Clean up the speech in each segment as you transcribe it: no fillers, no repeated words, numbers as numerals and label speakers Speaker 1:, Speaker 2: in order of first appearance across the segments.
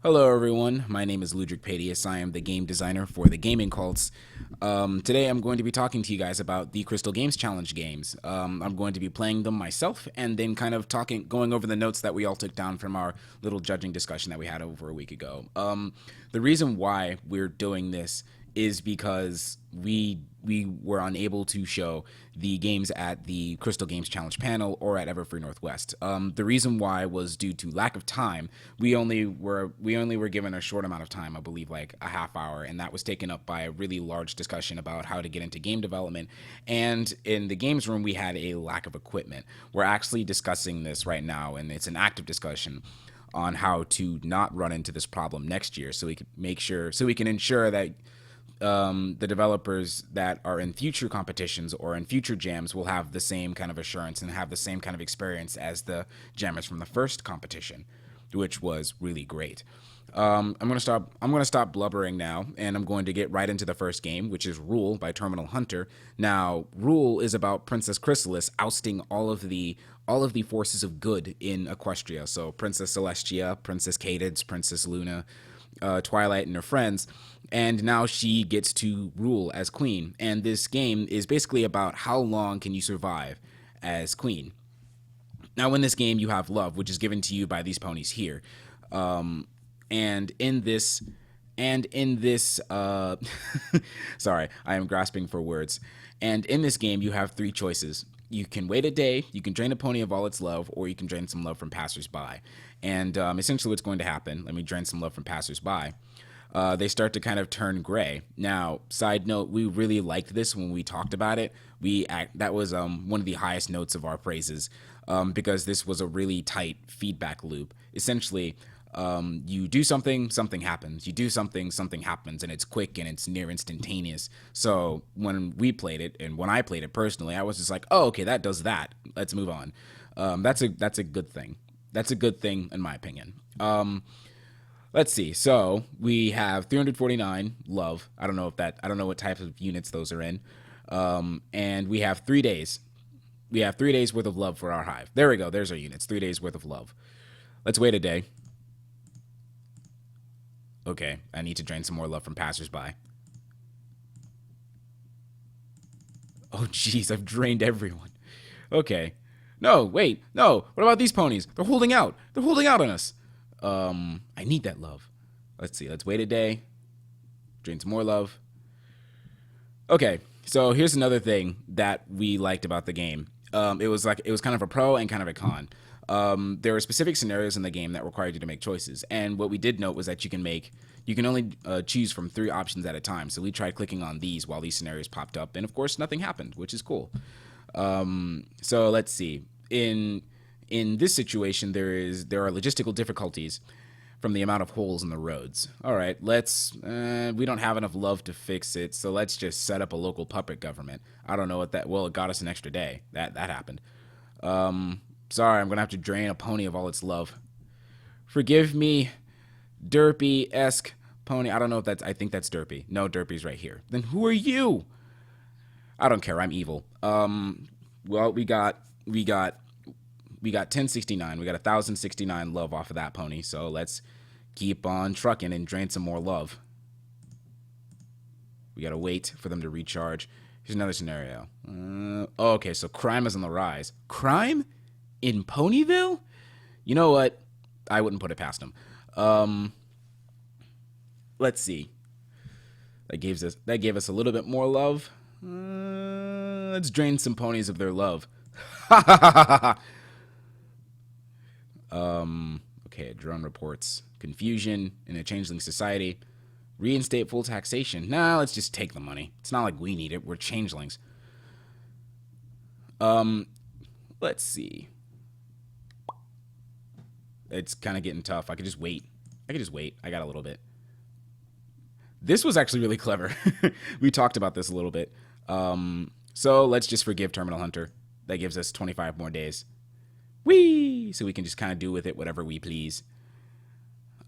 Speaker 1: Hello, everyone. My name is Ludric. I am the game designer for the Gaming Colts. Today, I'm going to be talking to you guys about the Crystal Games Challenge games. I'm going to be playing them myself, and then kind of going over the notes that we all took down from our little judging discussion that we had over a week ago. The reason why we're doing this is because we were unable to show the games at the Crystal Games Challenge panel or at Everfree Northwest. The reason why was due to lack of time. We only were given a short amount of time, I believe, like a half hour, and that was taken up by a really large discussion about how to get into game development. And in the games room, we had a lack of equipment. We're actually discussing this right now, and it's an active discussion on how to not run into this problem next year, so we can ensure that the developers that are in future competitions or in future jams will have the same kind of assurance and have the same kind of experience as the jammers from the first competition, which was really great. I'm gonna stop. I'm gonna stop blubbering now, and I'm going to get right into the first game, which is Rule by Terminal Hunter. Now, Rule is about Princess Chrysalis ousting all of the forces of good in Equestria. So Princess Celestia, Princess Cadence, Princess Luna, Twilight, and her friends, and now she gets to rule as queen. And this game is basically about how long can you survive as queen. Now, in this game, you have love, which is given to you by these ponies here, and in this, sorry, I am grasping for words. And in this game, you have three choices. You can wait a day, you can drain a pony of all its love, or you can drain some love from passersby. And essentially, what's going to happen? Let me drain some love from passersby. They start to kind of turn gray. Now, side note, we really liked this when we talked about it. That was one of the highest notes of our praises, because this was a really tight feedback loop. Essentially, you do something, something happens. You do something, something happens, and it's quick and it's near instantaneous. So when we played it, and when I played it personally, I was just like, oh, okay, that does that. Let's move on. That's a good thing. That's a good thing in my opinion. Let's see. So we have 349 love. I don't know what type of units those are in. And we have 3 days. We have 3 days worth of love for our hive. There we go. There's our units. 3 days worth of love. Let's wait a day. Okay, I need to drain some more love from passersby. Oh, jeez, I've drained everyone. Okay. No, wait, no. What about these ponies? They're holding out. They're holding out on us. I need that love. Let's see. Let's wait a day. Drain some more love. Okay, so here's another thing that we liked about the game. It was kind of a pro and kind of a con. There are specific scenarios in the game that required you to make choices, and what we did note was that you can only choose from 3 options at a time. So we tried clicking on these while these scenarios popped up, and of course nothing happened, which is cool. So let's see. In this situation, there are logistical difficulties from the amount of holes in the roads. All right, we don't have enough love to fix it, so let's just set up a local puppet government. I don't know what that. Well, it got us an extra day. That happened. Sorry, I'm gonna have to drain a pony of all its love. Forgive me, Derpy-esque pony. I don't know if that's. I think that's Derpy. No, Derpy's right here. Then who are you? I don't care. I'm evil. Well, we got 1069. We got 1069 love off of that pony. So let's keep on trucking and drain some more love. We gotta wait for them to recharge. Here's another scenario. Okay, so crime is on the rise. Crime in Ponyville? You know what? I wouldn't put it past them. Let's see. That gave us a little bit more love. Let's drain some ponies of their love. Okay, drone reports confusion in a changeling society. Reinstate full taxation. Nah, let's just take the money. It's not like we need it. We're changelings. Let's see. It's kind of getting tough. I could just wait. I got a little bit. This was actually really clever. We talked about this a little bit. So let's just forgive Terminal Hunter. That gives us 25 more days. Whee! So we can just kind of do with it whatever we please.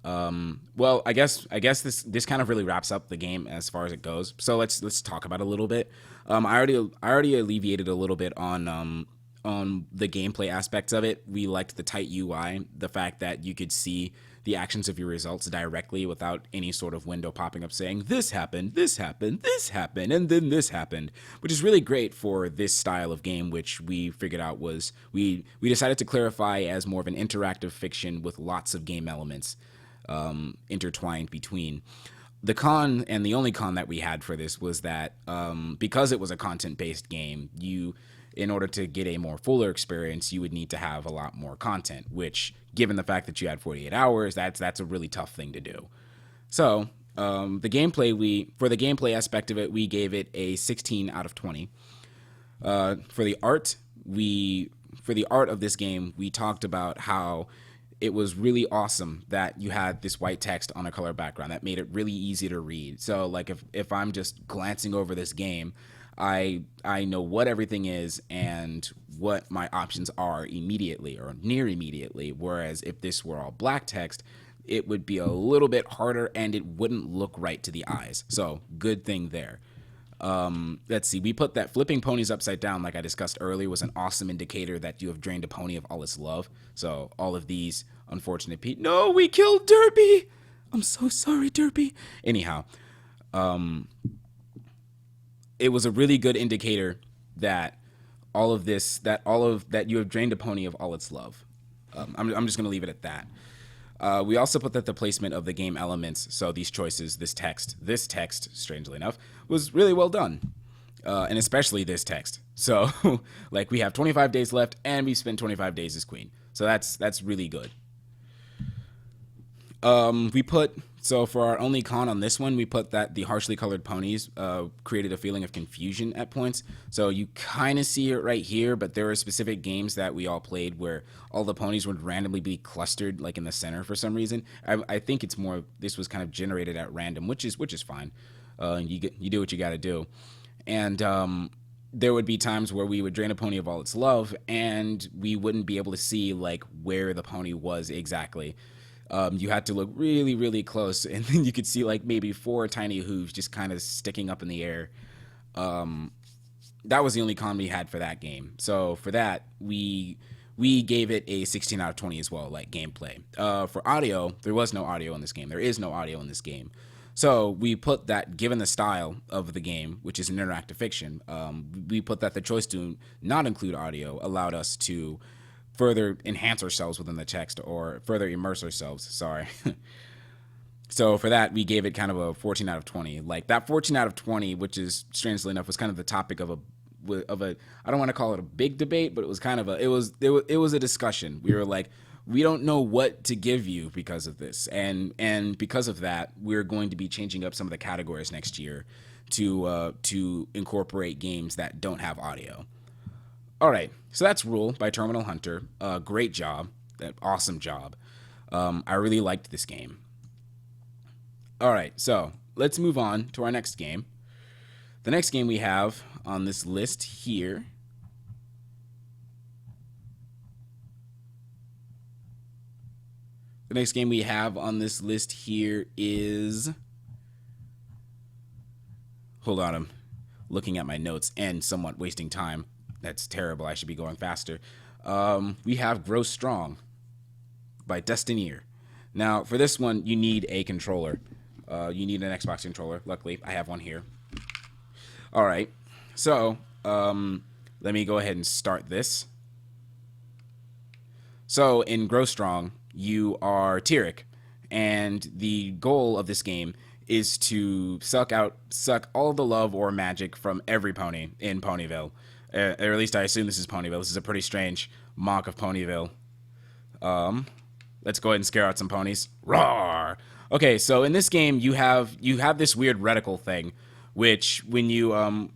Speaker 1: Well, I guess this kind of really wraps up the game as far as it goes. So let's talk about it a little bit. I already alleviated a little bit on the gameplay aspects of it. We liked the tight UI, the fact that you could see the actions of your results directly without any sort of window popping up saying this happened, this happened, this happened, and then this happened, which is really great for this style of game, which we figured out was we decided to clarify as more of an interactive fiction with lots of game elements intertwined between. The con, and the only con that we had for this, was that because it was a content-based game, in order to get a more fuller experience, you would need to have a lot more content, which, given the fact that you had 48 hours, that's a really tough thing to do. So for the gameplay aspect of it, we gave it a 16 out of 20. For the art of this game, we talked about how it was really awesome that you had this white text on a color background that made it really easy to read. So like if I'm just glancing over this game, I know what everything is and what my options are immediately or near immediately. Whereas if this were all black text, it would be a little bit harder and it wouldn't look right to the eyes. So good thing there. Let's see. We put that flipping ponies upside down, like I discussed earlier, was an awesome indicator that you have drained a pony of all its love. So all of these unfortunate people. No, we killed Derpy. I'm so sorry, Derpy. Anyhow, it was a really good indicator that that you have drained a pony of all its love. I'm just gonna leave it at that. We also put that the placement of the game elements, so these choices, this text, strangely enough, was really well done. And especially this text. So, like, we have 25 days left, and we spent 25 days as queen. So that's really good. So for our only con on this one, we put that the harshly colored ponies created a feeling of confusion at points. So you kind of see it right here, but there are specific games that we all played where all the ponies would randomly be clustered like in the center for some reason. I think it's more, this was kind of generated at random, which is fine. You do what you got to do. And there would be times where we would drain a pony of all its love and we wouldn't be able to see like where the pony was exactly. You had to look really, really close, and then you could see like maybe 4 tiny hooves just kind of sticking up in the air. That was the only con we had for that game. So for that, we gave it a 16 out of 20 as well, like gameplay. For audio, there was no audio in this game. There is no audio in this game. So we put that, given the style of the game, which is an interactive fiction, we put that the choice to not include audio allowed us to further enhance ourselves within the text or further immerse ourselves. Sorry. So for that, we gave it kind of a 14 out of 20. Like that 14 out of 20, which is strangely enough was kind of the topic of a I don't want to call it a big debate, but it was kind of it was a discussion. We were like, we don't know what to give you because of this, and because of that, we're going to be changing up some of the categories next year to incorporate games that don't have audio. All right, so that's Rule by Terminal Hunter. Great job. Awesome job. I really liked this game. All right, so let's move on to our next game. The next game we have on this list here is... Hold on, I'm looking at my notes and somewhat wasting time. That's terrible. I should be going faster. We have Grow Strong by Destineer. Now, for this one, you need a controller. You need an Xbox controller. Luckily, I have one here. All right. So, let me go ahead and start this. So, in Grow Strong, you are Tyrek, and the goal of this game is to suck all the love or magic from every pony in Ponyville. Or at least I assume this is Ponyville. This is a pretty strange mock of Ponyville. Let's go ahead and scare out some ponies. Roar! Okay, so in this game you have this weird reticle thing, which when you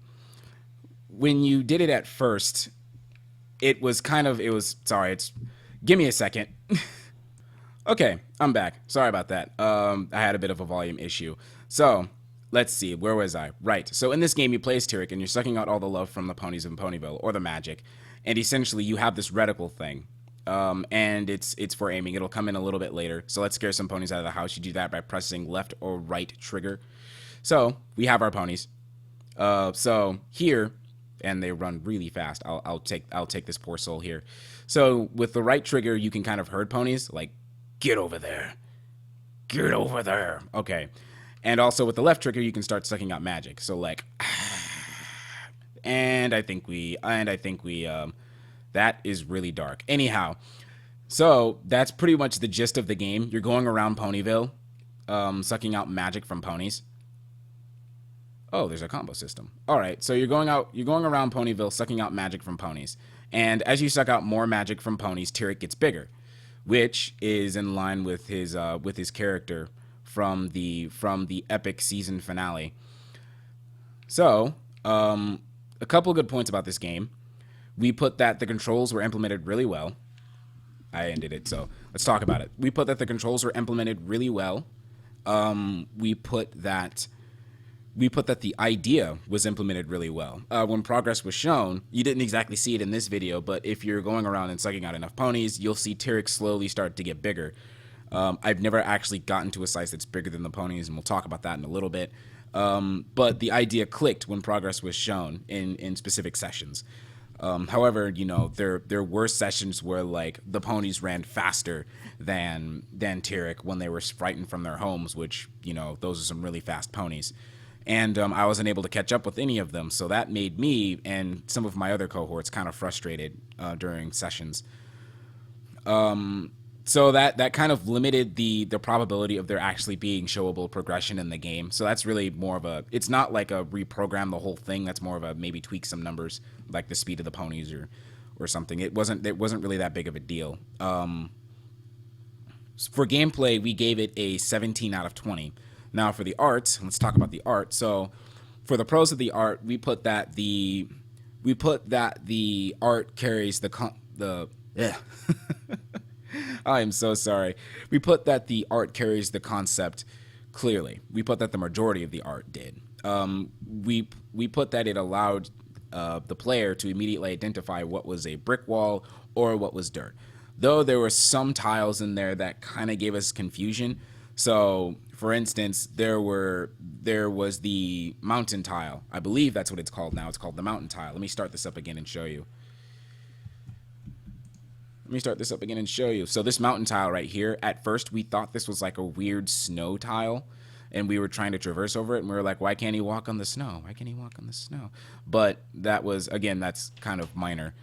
Speaker 1: did it at first, give me a second. Okay, I'm back. Sorry about that. I had a bit of a volume issue. So, let's see, where was I? Right, so in this game you play as Tyrek and you're sucking out all the love from the ponies in Ponyville, or the magic, and essentially you have this reticle thing, and it's for aiming. It'll come in a little bit later, so let's scare some ponies out of the house. You do that by pressing left or right trigger. So, we have our ponies. So, here, and they run really fast. I'll take this poor soul here. So, with the right trigger, you can kind of herd ponies, like, get over there. get over there. Okay. And also with the left trigger, you can start sucking out magic. So like, and I think we, that is really dark. Anyhow, so that's pretty much the gist of the game. You're going around Ponyville, sucking out magic from ponies. Oh, there's a combo system. All right, so you're going around Ponyville, sucking out magic from ponies. And as you suck out more magic from ponies, Tyrek gets bigger, which is in line with his character from the epic season finale. So, a couple good points about this game. We put that the controls were implemented really well. I ended it, so let's talk about it. We put that the controls were implemented really well. We put that the idea was implemented really well. When progress was shown, you didn't exactly see it in this video, but if you're going around and sucking out enough ponies, you'll see Tyrek slowly start to get bigger. I've never actually gotten to a size that's bigger than the ponies, and we'll talk about that in a little bit. But the idea clicked when progress was shown in specific sessions. However, you know, there were sessions where like the ponies ran faster than Tyrek when they were frightened from their homes, which, you know, those are some really fast ponies. And I wasn't able to catch up with any of them, so that made me and some of my other cohorts kind of frustrated during sessions. So that kind of limited the probability of there actually being showable progression in the game. So that's really more of a, it's not like a reprogram the whole thing. That's more of a maybe tweak some numbers, like the speed of the ponies or something. It wasn't really that big of a deal. For gameplay, we gave it a 17 out of 20. Now for the art, let's talk about the art. So for the pros of the art, we put that the art carries I am so sorry. We put that the art carries the concept clearly. We put that the majority of the art did. We put that it allowed the player to immediately identify what was a brick wall or what was dirt. Though there were some tiles in there that kind of gave us confusion. So, for instance, there was the mountain tile. I believe that's what it's called now. It's called the mountain tile. Let me start this up again and show you. So this mountain tile right here, at first we thought this was like a weird snow tile, and we were trying to traverse over it, and we were like, why can't he walk on the snow? But that was, again, that's kind of minor.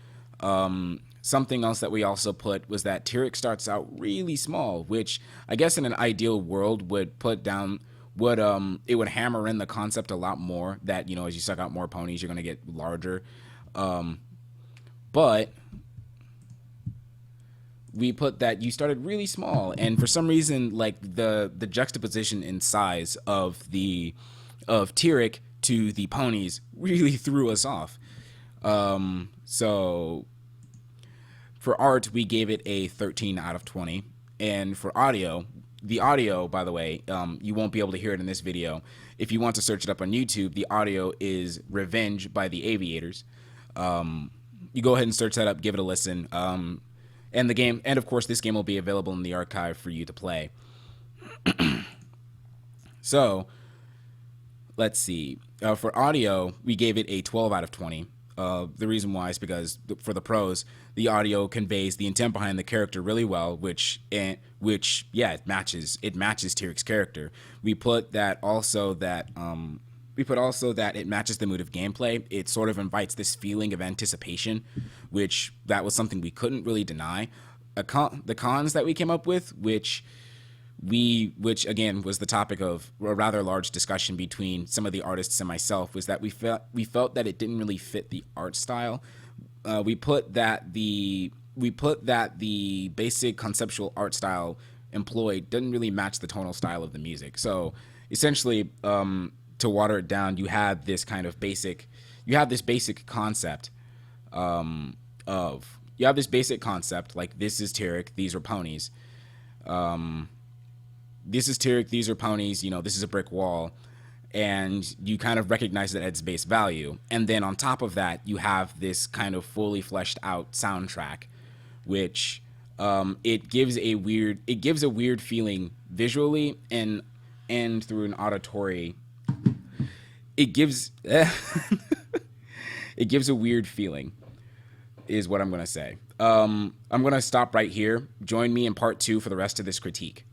Speaker 1: Something else that we also put was that Tyrek starts out really small, which I guess in an ideal world would it would hammer in the concept a lot more that, you know, as you suck out more ponies, you're going to get larger. But we put that you started really small, and for some reason, like the juxtaposition in size of Tyrek to the ponies really threw us off. So for art, we gave it a 13 out of 20. And for audio, the audio, by the way, you won't be able to hear it in this video. If you want to search it up on YouTube, the audio is Revenge by the Aviators. You go ahead and search that up, give it a listen. And of course, this game will be available in the archive for you to play. So, let's see. For audio, we gave it a 12 out of 20. The reason why is because for the pros, the audio conveys the intent behind the character really well, which it matches Tyrek's character. We put also that it matches the mood of gameplay. It sort of invites this feeling of anticipation, which that was something we couldn't really deny. The cons that we came up with, which again was the topic of a rather large discussion between some of the artists and myself, was that we felt that it didn't really fit the art style. We put that the basic conceptual art style employed didn't really match the tonal style of the music. So essentially, to water it down, you have this basic concept like this is Tyrek, these are ponies. This is Tyrek, these are ponies, you know, this is a brick wall, and you kind of recognize that at its base value. And then on top of that, you have this kind of fully fleshed out soundtrack, which it gives a weird feeling visually and through an auditory. It gives a weird feeling, is what I'm going to say. I'm going to stop right here. Join me in part 2 for the rest of this critique.